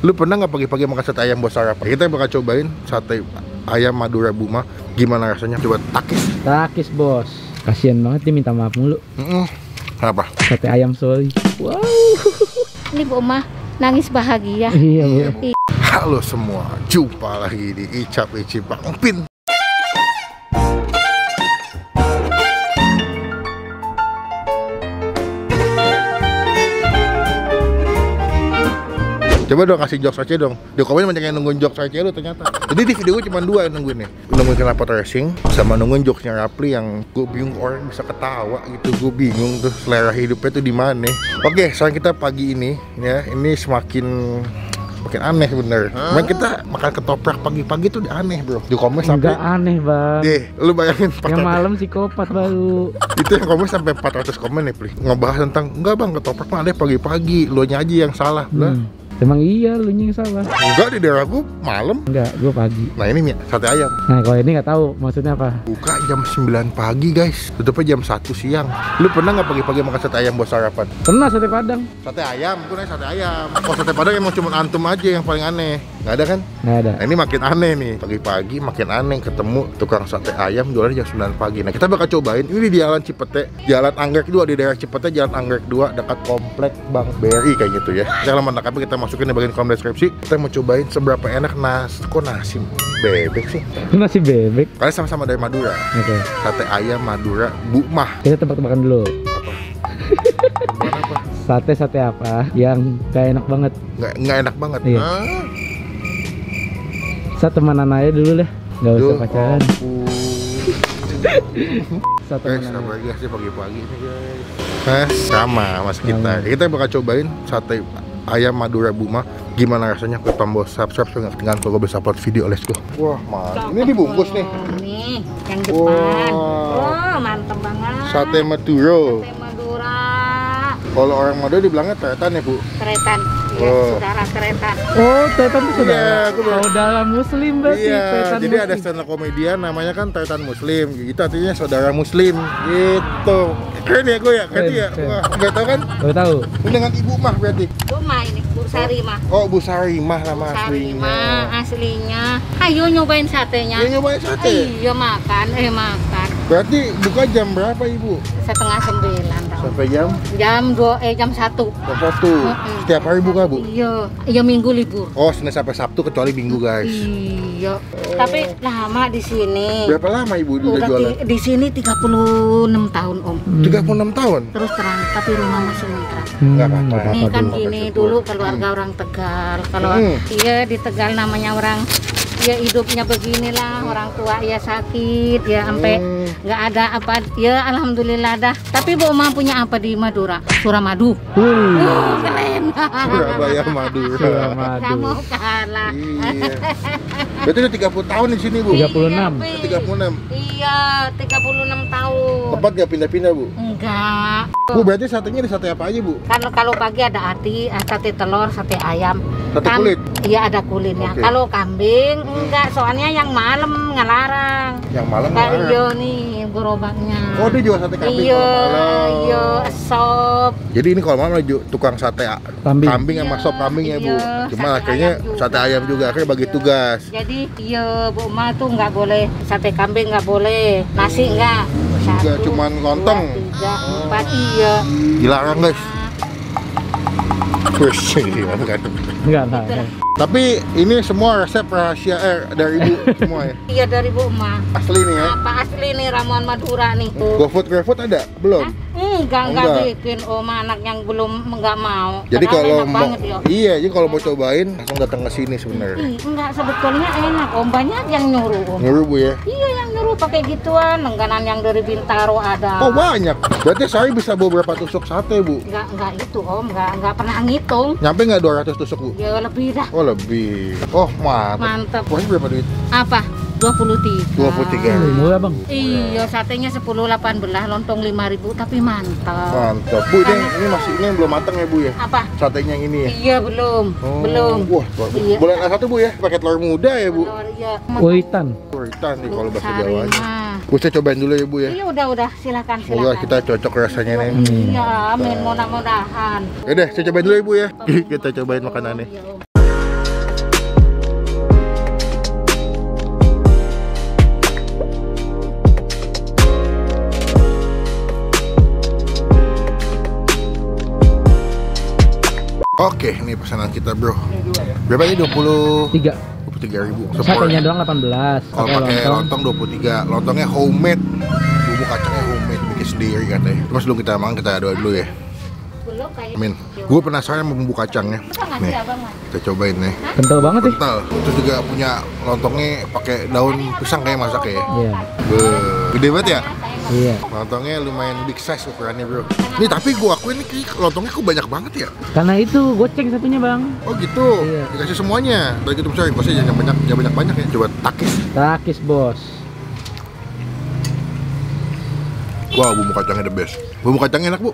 Lu pernah nggak pagi-pagi makan sate ayam buat sarapan? Kita bakal cobain sate ayam Madura Buma. Gimana rasanya? Coba takis. Takis bos. Kasian banget dia minta maaf mulu. Kenapa? Sate ayam soli. Wow. Ini Bu Uma nangis bahagia. Iya bu. Halo semua, jumpa lagi di Icap Icip Bang Pin. Coba dong kasih jokes aja dong. Di komen banyak yang nungguin jokes aja lu ternyata. Jadi di video gue cuma 2 yang nungguin nih. Nungguin knalpot racing sama nungguin jokesnya Rapli yang gue bingung orang bisa ketawa gitu. Gue bingung tuh selera hidupnya tuh di mana. Oke, sekarang kita pagi ini ya, ini semakin aneh bener. Cuman kita makan ketoprak pagi-pagi tuh aneh bro. Di komen sampai Enggak aneh bang. deh, lu bayangin Yang malam psikopat baru. itu yang komen sampai 400 komen nih Pli. Ngebahas tentang enggak bang ketoprak mah ada pagi-pagi, lu aja yang salah. Lah. Emang iya lu yang salah. Enggak, di daerah gue malam. Enggak, gue pagi. Nah ini Mia, sate ayam. Nah kalau ini nggak tahu maksudnya apa. Buka jam 9 pagi guys, tutupnya jam 1 siang. Lu pernah nggak pagi-pagi makan sate ayam buat sarapan? Pernah sate padang. Sate ayam, gue nanya sate ayam. Oh sate padang emang cuma antum aja yang paling aneh. Nggak ada kan? Nggak ada. Nah ini makin aneh nih, pagi-pagi makin aneh ketemu tukang sate ayam jualannya jam 9 pagi. Nah kita bakal cobain, ini di Jalan Cipete, Jalan Anggrek 2, di daerah Cipete, Jalan Anggrek 2, dekat komplek Bank BRI kayak gitu ya. Jangan lengkapnya kita masukin di bagian kolom deskripsi. Kita mau cobain seberapa enak nasi bebek sih. Nasi bebek. Kalian sama-sama dari Madura. Oke. Sate ayam Madura Buma. Kita tebak-tebakan dulu. Apa? Sate apa yang gak enak banget? Nggak enak banget. Iya. Saya temanan aja dulu deh, nggak usah pacaran. Satu Guys, sabar ya sih pagi-pagi nih guys. Sama mas kita. Kita bakal cobain sate ayam Madura Buma. Gimana rasanya? Klik tombol subscribe supaya nggak ketinggalan kalau gue bisa upload video. Let's go. Wah mantap. Ini dibungkus nih. Nih yang depan. Wow. Oh mantep banget. Sate Madura. Sate Madura. Kalau orang Madura dibilangnya teretan ya bu. Keretan. Ya, Oh. saudara keretan. Oh, tetan itu Iya, aku baru- saudara muslim berarti. Iya, Tetan jadi ada muslim. stand up komedian namanya kan Teretan Muslim. Gitu artinya saudara muslim. Gitu. Keren ya gue ya? Keren ya? Keren. Wah, nggak tahu kan? Baru tahu. Ini dengan ibu mah berarti. Buma ini Bu Sarimah. Oh, Bu Sarimah nama aslinya. Sarimah aslinya. Ayo nyobain satenya. Dia nyobain sate. Iya makan. Berarti buka jam berapa ibu? 8:30. Sampai jam Jam 1. jam 1. Setiap hari buka bu? Iya minggu libur. Oh, Senin sampai Sabtu kecuali Minggu guys. Iya. Tapi lama di sini. Berapa lama ibu udah Udah jualan? di sini 36 tahun Om. 36 tahun? Terus terang, tapi rumah masih ngontrak. Nggak apa-apa. Ini kan Aduh, gini syukur. dulu keluarga orang Tegal. Kalau iya di Tegal namanya orang ya hidupnya beginilah, orang tua ya sakit ya sampai nggak ada apa ya alhamdulillah dah. Tapi Bu Uma punya apa di Madura? Suramadu. Keren. Surabaya Madura. Suramadu. Kamu kalah. Iya. Berarti udah 30 tahun di sini bu? 36. 36. Iya, 36 tahun. Tempat nggak pindah-pindah bu? Enggak. Bu berarti satenya di sate apa aja bu? Kalau pagi ada sate telur, sate ayam. Sate kulit? Iya ada kulitnya. Oke. Kalau kambing enggak, soalnya yang malam ngelarang. Yang malam Kayak mana? iya nih gerobaknya. Oh dia jual sate kambing Iya, kalau malam. iya, sop. Jadi ini kalau malam tukang sate Kambing. sama sop kambing ya bu. Iya, Cuma sate akhirnya ayam juga. sate ayam juga akhirnya bagi tugas. Jadi iya Bu Uma tuh nggak boleh sate kambing, nggak boleh nasi nggak. Juga cuman lontong. 2, 3, 4 iya. Dilarang guys. Wih, gimana kan? Enggak. Tapi ini semua resep rahasia dari ibu semua ya. Iya dari Bu Uma. Asli nih ya. Apa asli nih ramuan Madura nih. GoFood ada? Belum? Enggak Enggak. bikin Oma anak yang belum nggak mau. Jadi Padahal kalau enak mau banget, yo. iya, jadi kalau mau cobain langsung datang ke sini sebenarnya. Enggak, sebetulnya enak Om, banyak yang nyuruh Om. Nyuruh bu ya. Iya yang nyuruh pakai gituan, langganan yang dari Bintaro ada. Oh banyak. Berarti saya bisa bawa berapa tusuk sate bu? Enggak itu Om, enggak pernah ngitung. Nyampe nggak 200 tusuk bu? Ya lebih dah. Oh lebih. Oh mantap. Mantap. Pokoknya berapa duit? Apa? 23. 23. Murah bang. Iya, satenya 10-18, lontong 5.000 tapi mantap. Mantap. Bu, ini masih ini yang belum matang ya, Bu ya? Apa? Satenya yang ini ya? Iya, belum. Oh, Belum. Wah, Iya. boleh satu Bu ya? Pakai telur muda ya, Bu? Telur, iya. Uritan. Uritan nih kalau bahasa Sarimah. Jawanya. Bu, saya cobain dulu ya, Bu ya. Iya, udah, silakan. Semoga kita cocok rasanya nih. Iya, amin, mudah-mudahan. Yaudah, saya cobain dulu ya, Bu ya. Kita cobain makanannya. Iya, Om. Oke, ini pesanan kita bro. Berapa ini? 23.000. Satenya doang 18. Kalau pakai lontong 23. Lontongnya homemade. Bumbu kacangnya homemade, bikin sendiri katanya. Terus sebelum kita makan kita doa dulu ya. Amin. Gue penasaran sama bumbu kacangnya. Nih, kita cobain nih. Kental banget sih. Kental. Terus juga punya lontongnya pakai daun pisang kayak masak ya. Iya. Gede banget ya. Iya. Lontongnya lumayan big size ukurannya bro. Nih tapi gue akuin nih lontongnya kok banyak banget ya. Karena itu goceng satunya bang. Oh gitu. Iya. Dikasih semuanya. Tadi gitu misalnya kosnya jangan banyak ya. Coba takis. Takis bos. Wah bumbu kacangnya the best. Bumbu kacangnya enak bu.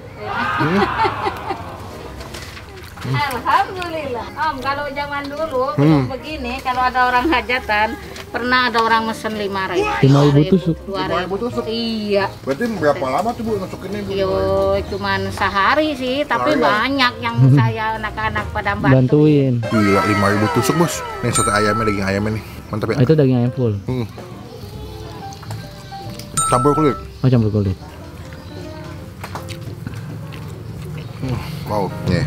Alhamdulillah. Kalau zaman dulu belum begini, kalau ada orang hajatan, pernah ada orang mesen 5.000. 5.000 tusuk. 5.000 tusuk? Iya. Berarti berapa lama tuh bu masukinnya bu? Yo, cuman sehari sih, tapi Sehari. banyak yang saya anak-anak pada Bantuin. Gila 5.000 tusuk bos. Nih sate ayamnya, daging ayamnya nih. Mantap ya. Itu daging ayam full. Campur kulit. Oh campur kulit. Wow, nih.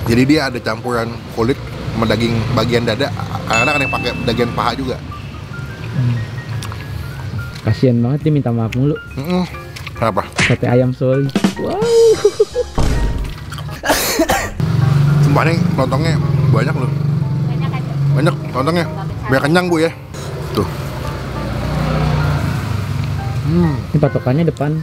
Jadi dia ada campuran kulit sama daging bagian dada. Kadang-kadang ada yang pakai bagian paha juga. Kasian banget dia minta maaf mulu. Kenapa? Sate ayam soy. Wow. Sumpah nih lontongnya banyak loh. Banyak lontongnya. Biar kenyang bu ya. Tuh. Ini patokannya depan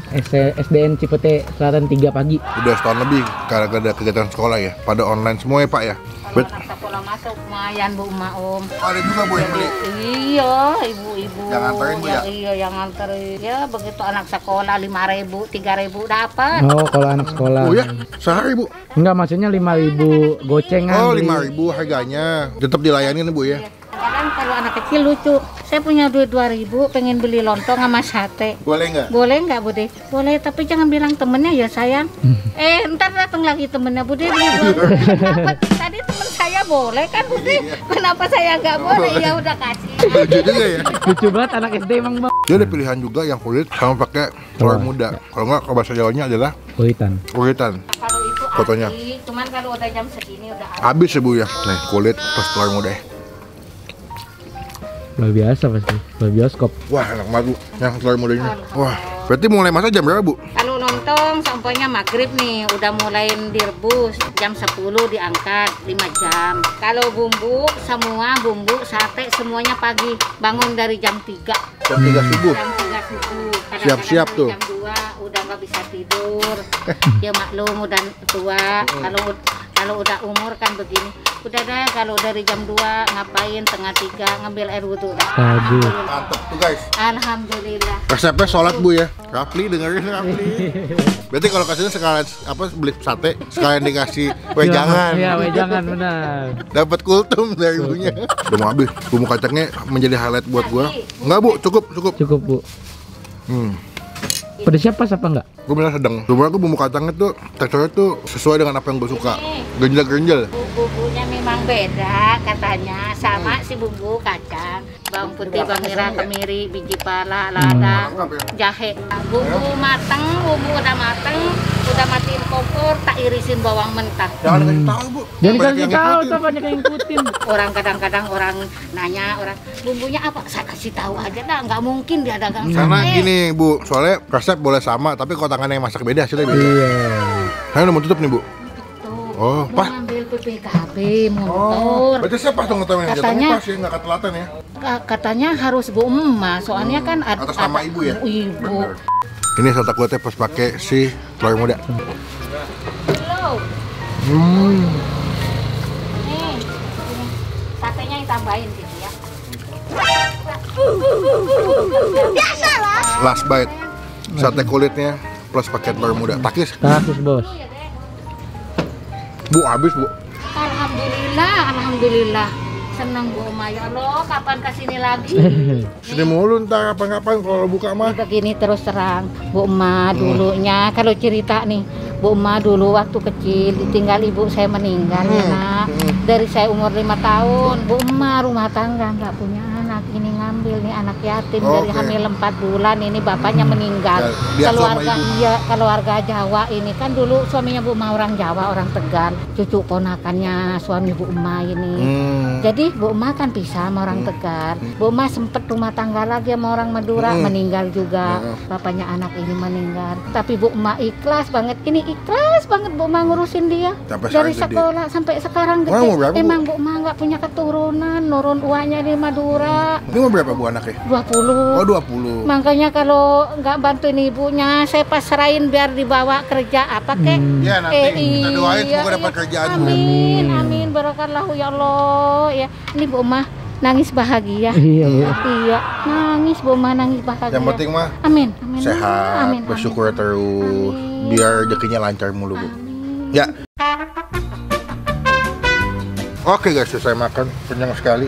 SDN Cipete Selatan 3 pagi. Udah setahun lebih karena ada kegiatan sekolah ya. Pada online semua ya pak ya. Anak sekolah masuk lumayan bu, Om. Ada juga bu yang beli. Iya, ibu-ibu. Yang nganterin, Bu, ya? Iya, yang nganterin. Ya, begitu anak sekolah 5.000, 3.000 dapat. Oh kalau anak sekolah. Oh ya, sehari bu. Enggak maksudnya 5.000 gocengan. Oh beli. 5.000 harganya. Tetap dilayani bu ya. Kadang kalau anak kecil lucu, saya punya duit 2.000, pengen beli lontong sama sate. Boleh nggak? Boleh nggak Bude? Boleh, tapi jangan bilang temennya ya sayang. Ntar datang lagi temennya Bude beli 2.000. Kenapa? Tadi temen saya boleh kan Bude? Kenapa saya nggak boleh? Ya udah kasih. Lucu juga ya. Lucu banget anak SD emang bang. Dia ada pilihan juga yang kulit sama pakai telur muda. Kalau nggak, kalau bahasa Jawanya adalah Kulitan. kulitan. Kalau itu Fotonya. asli, cuman kalau udah jam segini udah habis. Habis ya bu ya. Nih kulit plus telur muda. Luar biasa pasti. Luar bioskop. Wah enak banget bu. Yang telur mudanya. Wah. Berarti mulai masak jam berapa bu? Kalau lontong sampainya maghrib nih, udah mulai direbus jam 10 diangkat 5 jam. Kalau bumbu, semua bumbu, sate semuanya pagi, bangun dari jam 3. Jam 3 subuh. Jam 3 subuh. Kadang-kadang Siap-siap tuh. Jam 2 udah nggak bisa tidur. Ya maklum udah tua. Kalau udah umur kan begini. Udah deh kalau dari jam 2 ngapain setengah 3 ngambil air wudhu. Bagus. Mantap tuh guys. Alhamdulillah. Resepnya sholat bu ya. Rapli dengerin Rapli. Berarti kalau kasihnya sekalian apa beli sate, sekalian dikasih wejangan. Iya wejangan benar. Dapat kultum dari ibunya. Udah mau habis. Bumbu kacangnya menjadi highlight buat gua. Enggak bu, cukup. Cukup bu. Pedesnya pas apa enggak? Gue bilang sedang. Sebenarnya bumbu kacangnya tuh teksturnya tuh sesuai dengan apa yang gue suka. Genjel-genjel. Bumbunya memang beda katanya, sama si bumbu kacang, bawang putih, bawang merah, kemiri, biji pala, lada, jahe. Bumbu mateng, bumbu udah mateng, udah matiin kompor, tak irisin bawang mentah. Jangan dikasih tahu bu. Jangan Banyak dikasih yang tahu ngikutin. tuh banyak yang ngikutin. Orang kadang-kadang orang nanya bumbunya apa, saya kasih tahu aja dah, nggak mungkin dia dagang Karena sate. gini bu, soalnya resep boleh sama, tapi kalau tangannya yang masak beda hasilnya beda. Iya. Saya udah mau tutup nih bu. Tuh, Oh, mau pas. ngambil PPKB motor. Berarti saya pas dong ngetawin jatuhnya Katanya- pas ya, nggak ketelatan ya. Katanya harus Bu Emak, soalnya kan atas nama ibu ya? Ibu. Bener. Ini sate kulitnya pas pakai si telur muda. Halo. Nih, ini satenya ditambahin gitu ya. Biasalah. Last bite. Sate kulitnya plus pakai telur muda. Takis. Takis bos. Bu, habis bu. Alhamdulillah. Senang Bu Emak, ya Allah, kapan kesini lagi? Sini mulu ntar kapan-kapan kalau buka mah. Begini terus terang, Bu Emak dulunya kalau cerita nih, Bu Emak dulu waktu kecil ditinggal ibu saya meninggal ya nak. Dari saya umur 5 tahun, Bu Emak rumah tangga nggak punya anak, anak ini ngambil nih, anak yatim Oh, dari oke. hamil 4 bulan ini bapaknya meninggal. Dia sama Keluarga ibu. iya, keluarga Jawa ini kan dulu suaminya Bu Emak orang Jawa, orang Tegal. Cucu ponakannya suami Bu Emak ini. Jadi Bu Emak kan pisah sama orang Tegal. Bu Emak sempet rumah tangga lagi sama orang Madura, meninggal juga. Bapaknya anak ini meninggal. Tapi Bu Emak ikhlas banget. Ini ikhlas banget Bu Emak ngurusin dia. Sampai Dari sekarang gede. sekolah sampai sekarang gede. Orang umur berapa, Bu? Emang Bu Emak nggak punya keturunan, nurun uangnya di Madura. Ini mau berapa Bu anaknya? 20. Oh 20. Makanya kalau nggak bantuin ibunya, saya pasrahin biar dibawa kerja apa kek. Ya nanti kita doain iya, semoga dapat iya. kerjaan Bu. Amin, amin, barakallahu ya Allah. Ya, ini Bu Emak nangis bahagia. Iya, Bu. Iya, nangis Bu Emak nangis bahagia. Yang penting mah Amin, amin. sehat, amin, bersyukur terus, Amin. biar rezekinya lancar mulu Bu. Amin. Ya. Oke guys, selesai makan, kenyang sekali.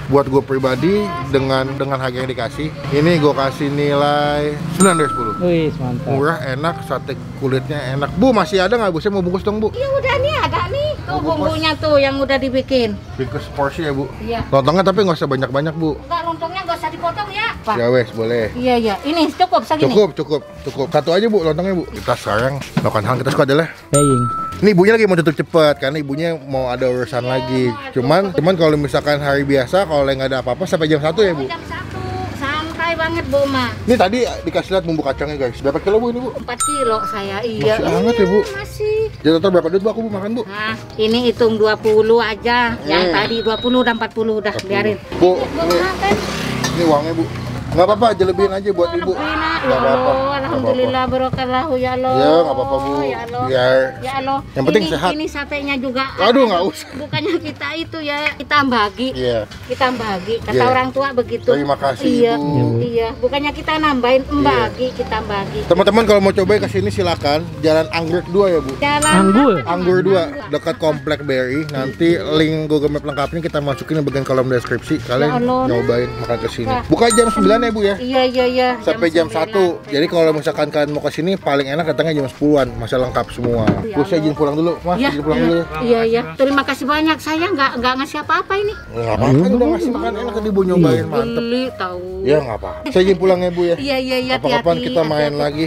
Buat gue pribadi dengan harga yang dikasih, ini gue kasih nilai 9 dari 10. Wih, mantap. Murah, enak, sate kulitnya enak. Bu, masih ada nggak Bu? Saya mau bungkus dong Bu. Ya udah nih ada nih tuh bumbunya tuh yang udah dibikin. Bungkus porsi ya Bu. Iya. Lontongnya tapi nggak usah banyak-banyak Bu. Enggak, lontongnya nggak usah dipotong ya. Pak. Ya wes, boleh. Iya iya, ini cukup segini. Cukup. Satu aja Bu, lontongnya Bu. Kita sekarang melakukan hal kita suka adalah Paying. ini ibunya lagi mau tutup cepet karena ibunya mau ada urusan lagi. Cuman kalau misalkan hari biasa kalau nggak ada apa-apa sampai jam 1 ya Bu. Jam 1, santai banget Bu Ma. Ini tadi dikasih lihat bumbu kacangnya guys. Berapa kilo Bu ini Bu? 4 kilo saya, iya. Masih hangat ya, Bu? Masih. Jadi total berapa duit Bu aku Bu makan Bu? Nah, ini hitung 20 aja. Yang tadi 20 dan 40 udah biarin. Bu, Bu ini, makan. ini uangnya Bu. Nggak apa-apa, aja lebihin aja buat ibu. Ya Nggak apa-apa. Allah, alhamdulillah barokallahu ya Allah. Ya nggak apa-apa Bu. Ya Allah. Biar Ya Allah. Yang penting ini, sehat. Ini satenya juga. Aduh, nggak usah. Bukannya kita itu ya, kita bagi. Iya. Kita bagi. Kata Iya. orang tua begitu. Terima kasih, Iya. Ibu. Iya. Bukannya kita nambahin, bagi, kita bagi. Teman-teman kalau mau cobain kesini silakan. Jalan Anggrek 2 ya Bu. Jalan Anggur. Anggur 2 dekat Komplek BRI. Nanti link Google Map lengkapnya kita masukin di bagian kolom deskripsi. Kalian Ya Allah. nyobain makan kesini. Wah. Buka jam 9 ya Bu ya. Iya. Sampai jam 1. Jadi kalau misalkan kalian mau ke sini paling enak datangnya jam 10-an, masa lengkap semua. Ya Bu saya izin pulang dulu, Mas. Iya, Izin pulang dulu ya. iya. Terima kasih banyak. Saya nggak ngasih apa-apa ini. Nggak apa-apa, udah ngasih makan enak tadi Bu nyobain mantep. Beli tahu. Ya nggak apa. Saya izin pulang ya Bu ya. Iya. Kapan-kapan hati-hati, kita main hati-hati. lagi.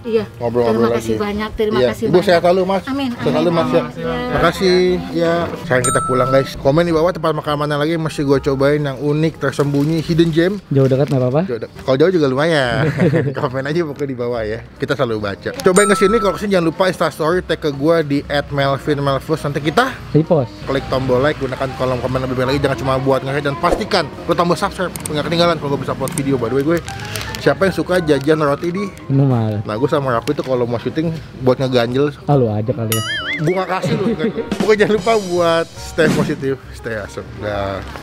Iya. Ngobrol-ngobrol Terima kasih lagi. banyak. Terima Iya. kasih Ibu banyak. sehat selalu Mas. Amin, Sehat selalu amin, Mas ya. amin. Iya. Terima kasih ya. Sekarang kita pulang guys. Komen di bawah tempat makan mana lagi yang mesti gue cobain yang unik, tersembunyi, hidden gem. Jauh dekat nggak apa-apa. Kalau jauh juga lumayan. Komen aja pokoknya di bawah ya. Kita selalu baca. Cobain kesini, kalau kesini jangan lupa Instastory tag ke gue di @melvinmelvus. Nanti kita Repost. klik tombol like, gunakan kolom komen lebih banyak lagi, jangan cuma buat nge-like, dan pastikan lo tombol subscribe nggak ketinggalan kalau gue bisa upload video. By the way, siapa yang suka jajan roti di Normal. nah gue sama Rapi itu kalau mau syuting buat ngeganjel Ah, lu aja kali ya. bunga kasih lu. Pokoknya jangan lupa buat stay positif, stay awesome. Dah.